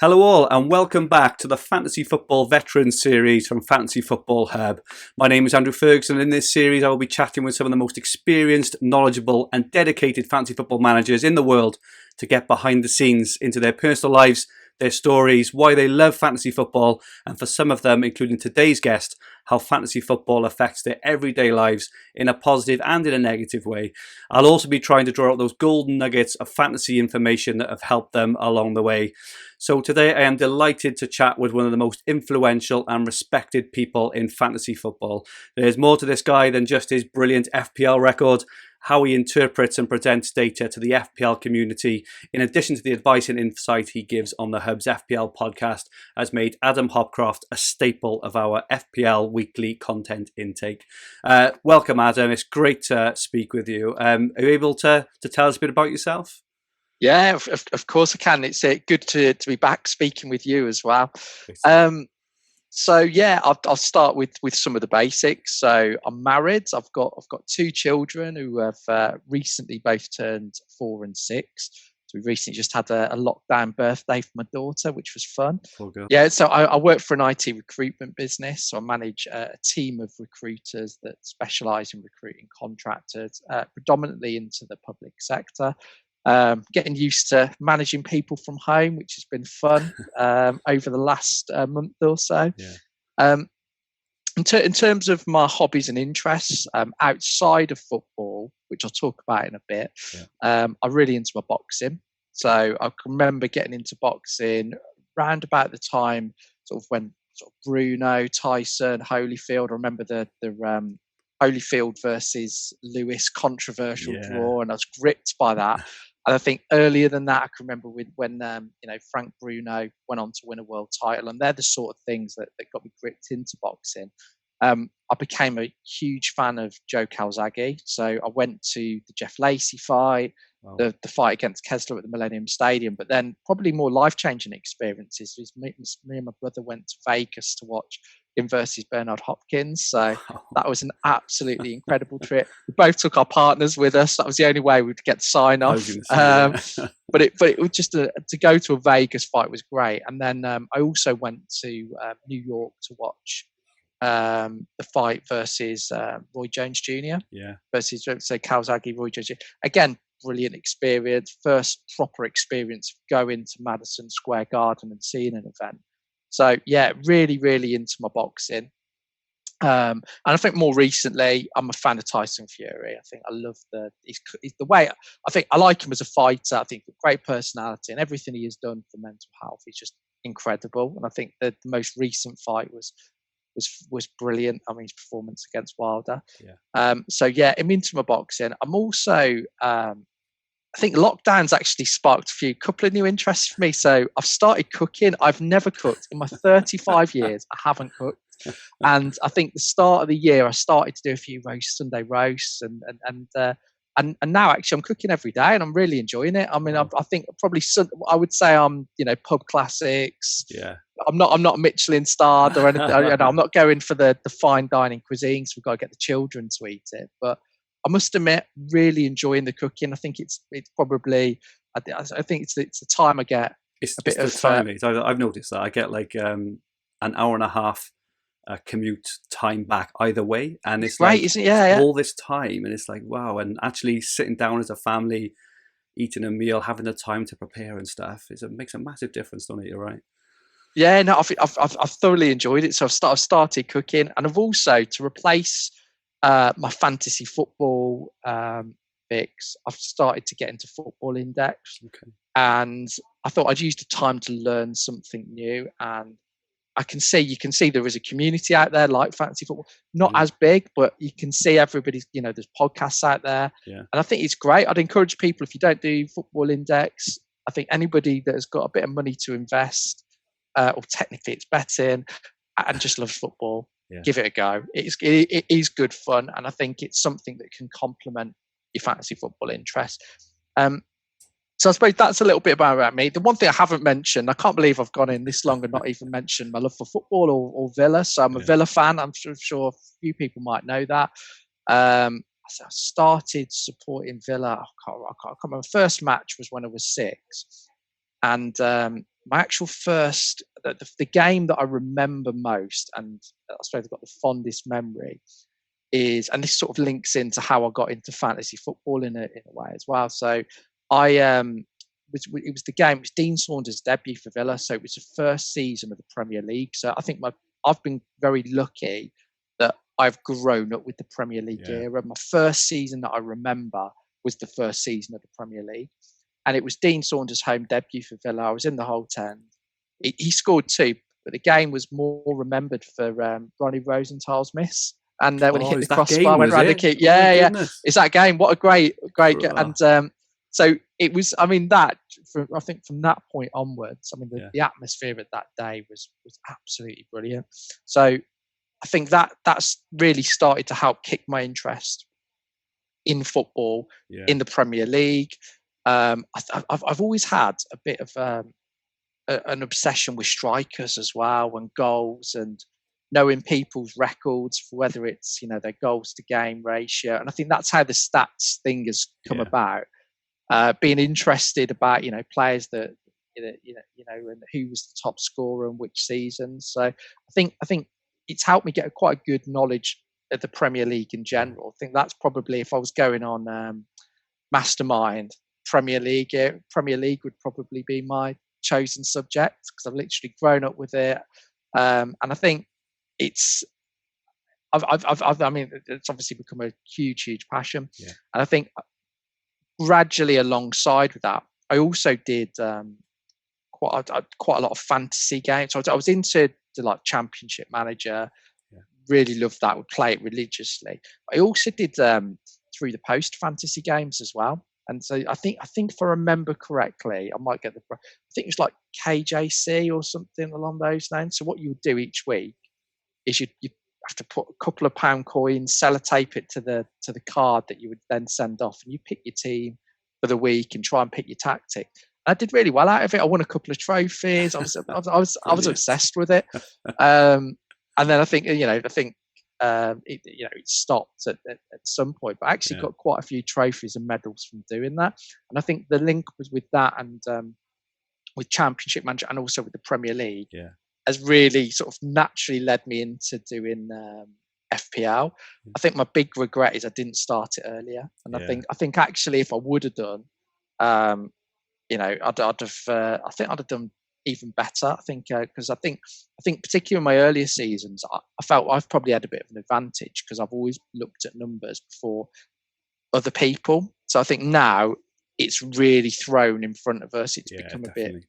Hello all and welcome back to the Fantasy Football Veterans series from Fantasy Football Hub. My name is Andrew Ferguson and in this series I will be chatting with some of the most experienced, knowledgeable and dedicated fantasy football managers in the world to get behind the scenes into their personal lives, their stories, why they love fantasy football, and for some of them, including today's guest, how fantasy football affects their everyday lives in a positive and in a negative way. I'll also be trying to draw out those golden nuggets of fantasy information that have helped them along the way. So today I am delighted to chat with one of the most influential and respected people in fantasy football. There's more to this guy than just his brilliant FPL record, how he interprets and presents data to the FPL community, in addition to the advice and insight he gives on the Hub's FPL podcast, has made Adam Hopcroft a staple of our FPL weekly content intake. Welcome, Adam. It's great to speak with you. Are you able to tell us a bit about yourself? Yeah, of course I can. It's good to be back speaking with you as well. So yeah, I'll start with some of the basics. So I'm married. I've got two children who have recently both turned 4 and 6. So we recently just had a lockdown birthday for my daughter, which was fun. Oh, yeah, so I work for an IT recruitment business. So I manage a team of recruiters that specialise in recruiting contractors, predominantly into the public sector. Getting used to managing people from home, which has been fun over the last month or so. Yeah. In terms of my hobbies and interests outside of football, which I'll talk about in a bit, I'm really into my boxing. So I can remember getting into boxing round about the time sort of when Bruno, Tyson, Holyfield. I remember the Holyfield versus Lewis controversial draw, and I was gripped by that. And I think earlier than that, I can remember when Frank Bruno went on to win a world title, and they're the sort of things that got me gripped into boxing. I became a huge fan of Joe Calzaghe, so I went to the Jeff Lacey fight, the fight against Kessler at the Millennium Stadium, but then probably more life-changing experiences was me and my brother went to Vegas to watch him versus Bernard Hopkins. So that was an absolutely incredible trip. We both took our partners with us. That was the only way we'd get to sign off. But it was just to go to a Vegas fight was great. And then I also went to New York to watch the fight versus Roy Jones Jr. Versus Calzaghe, Roy Jones Jr. Again, brilliant experience. First proper experience of going to Madison Square Garden and seeing an event. So yeah, really, really into my boxing. And I think more recently, I'm a fan of Tyson Fury. I think I love the way. I think I like him as a fighter. I think great personality and everything he has done for mental health is just incredible. And I think the most recent fight was brilliant. I mean, his performance against Wilder. So yeah, I'm into my boxing. I'm also I think lockdown's actually sparked a couple of new interests for me. So I've started cooking. I've never cooked in my 35 years. I haven't cooked. And I think the start of the year, I started to do a few Sunday roasts and now actually I'm cooking every day and I'm really enjoying it. I mean, I think probably I would say I'm, pub classics. Yeah. I'm not Michelin starred or anything. I'm not going for the fine dining cuisines. We've got to get the children to eat it. But I must admit, really enjoying the cooking. I think it's probably. I think it's the time I get. It's the time. I've noticed that I get like an hour and a half commute time back either way, and it's great, like isn't it? Yeah. all this time, and it's like wow. And actually sitting down as a family, eating a meal, having the time to prepare and stuff, it makes a massive difference, don't it? You're right. Yeah, no, I've thoroughly enjoyed it. So I've started cooking, and I've also to replace my fantasy football fix. I've started to get into Football Index, and I thought I'd use the time to learn something new. And you can see there is a community out there like fantasy football, not as big, but you can see everybody's. There's podcasts out there, and I think it's great. I'd encourage people, if you don't do Football Index, I think anybody that has got a bit of money to invest, or technically it's betting, and just loves football. Give it a go. It is good fun, and I think it's something that can complement your fantasy football interest. So I suppose that's a little bit about me. The one thing I haven't mentioned, I can't believe I've gone in this long and not even mentioned my love for football or Villa. So I'm a Villa fan. I'm sure a few people might know that. I started supporting Villa. I can't remember. First match was when I was 6, and my actual first, the game that I remember most, and I suppose I've got the fondest memory, is, and this sort of links into how I got into fantasy football in a way as well. So I it was the game. It was Dean Saunders' debut for Villa, so it was the first season of the Premier League. So I think I've been very lucky that I've grown up with the Premier League era. My first season that I remember was the first season of the Premier League, and it was Dean Saunders' home debut for Villa. I was in the Holt End. He scored 2, but the game was more remembered for Ronnie Rosenthal's miss. And when he hit the crossbar, went round the keep. Yeah. It's that game. What a great game. And so it was, I mean, I think from that point onwards, I mean, the atmosphere at that day was absolutely brilliant. So I think that's really started to help kick my interest in football, in the Premier League. I've always had a bit of an obsession with strikers as well, and goals, and knowing people's records, for whether it's their goals to game ratio, and I think that's how the stats thing has come about. Being interested about players that and who was the top scorer and which season. So I think it's helped me get quite a good knowledge of the Premier League in general. I think that's probably, if I was going on Mastermind, Premier League would probably be my chosen subject, because I've literally grown up with it, and I think it's I mean, it's obviously become a huge passion, and I think gradually alongside with that, I also did quite a lot of fantasy games. So I was into like Championship Manager, really loved that, would play it religiously. I also did through the post fantasy games as well. And so I think if I remember correctly, I might get I think it was like KJC or something along those lines. So what you would do each week is you have to put a couple of pound coins, sellotape it to the card that you would then send off, and you pick your team for the week and try and pick your tactic. I did really well out of it. I won a couple of trophies. I was obsessed with it. And then I think it stopped at some point, but I actually got quite a few trophies and medals from doing that. And I think the link was with that, and with Championship Manager, and also with the Premier League, has really sort of naturally led me into doing FPL. I think my big regret is I didn't start it earlier, and I think actually if I would have done, I'd have done even better. I think because I think particularly in my earlier seasons, I felt I've probably had a bit of an advantage because I've always looked at numbers before other people. So I think now it's really thrown in front of us. It's become a bit,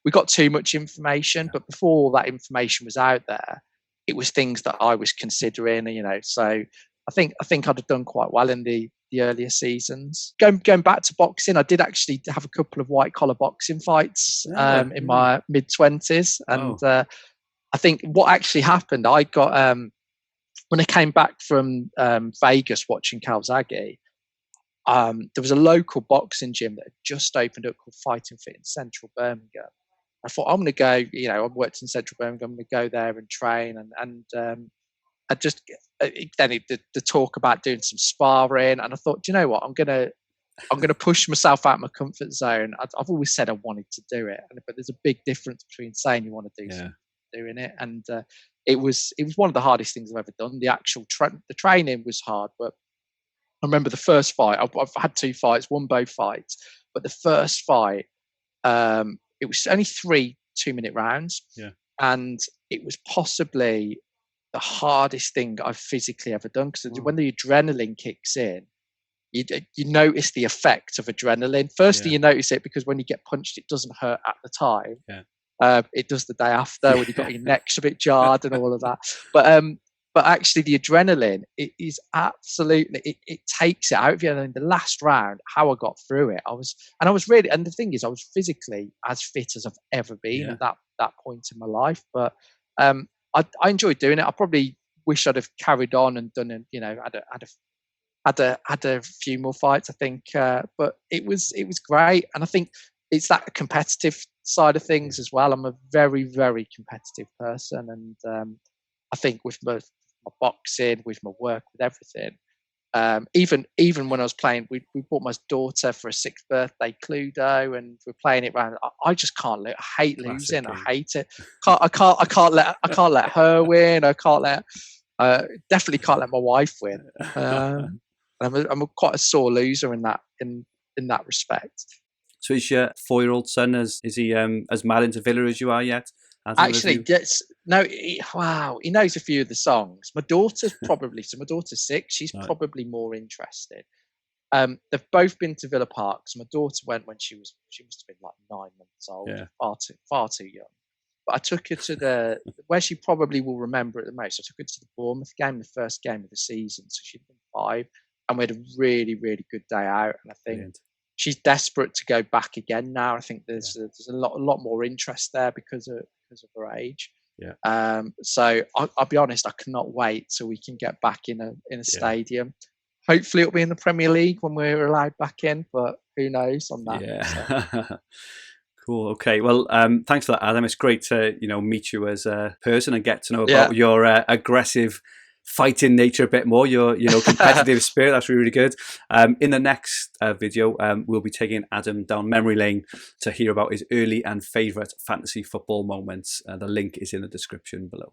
we got too much information, but before that information was out there, it was things that I was considering, so I think I'd have done quite well in the earlier seasons. Going back to boxing, I did actually have a couple of white collar boxing fights in my mid-20s, and I think what actually happened, I got when I came back from Vegas watching Calzaghe, there was a local boxing gym that had just opened up called Fighting Fit in central Birmingham. I thought, I'm going to go, I worked in central Birmingham, I'm going to go there and train, and I just then the talk about doing some sparring, and I thought, do you know what, I'm going to push myself out of my comfort zone. I've always said I wanted to do it, but there's a big difference between saying you want to do something and doing it. And it was one of the hardest things I've ever done. The actual the training was hard, but I remember the first fight. I've had 2 fights, won both fights, but the first fight, it was only 3 2-minute rounds, and it was possibly the hardest thing I've physically ever done, because when the adrenaline kicks in, you notice the effect of adrenaline. Firstly, you notice it because when you get punched, it doesn't hurt at the time. It does the day after when you've got your neck's a bit jarred and all of that. But actually, the adrenaline, it is absolutely, it takes it out of you. And in the last round, how I got through it, I was really, and the thing is, I was physically as fit as I've ever been at that point in my life. But I enjoyed doing it. I probably wish I'd have carried on and done, had a few more fights, I think. But it was great, and I think it's that competitive side of things as well. I'm a very, very competitive person, and I think with my boxing, with my work, with everything, Even when I was playing, we bought my daughter for a 6th birthday Cluedo, and we're playing it around. I just can't. I hate losing. Classic I hate it. I can't let her win. I can't let. Definitely can't let my wife win. I'm quite a sore loser in that respect. So is your 4-year-old son, is he as mad into Villa as you are yet? Actually, wow, he knows a few of the songs. My daughter's my daughter's 6. She's probably more interested. They've both been to Villa Park. So my daughter went when she must have been like 9 months old, far too young. But I took her to where she probably will remember it the most. I took her to the Bournemouth game, the first game of the season. So she'd been 5, and we had a really, really good day out. And I think she's desperate to go back again now. I think there's a lot more interest there because of her age. Yeah. So I'll be honest, I cannot wait till we can get back in a stadium. Hopefully it'll be in the Premier League when we're allowed back in, but who knows on that. Yeah. So. Cool. Okay. Well, thanks for that, Adam. It's great to meet you as a person and get to know about your aggressive fighting nature a bit more. Your competitive spirit. That's really, really good. In the next video, we'll be taking Adam down memory lane to hear about his early and favourite fantasy football moments. The link is in the description below.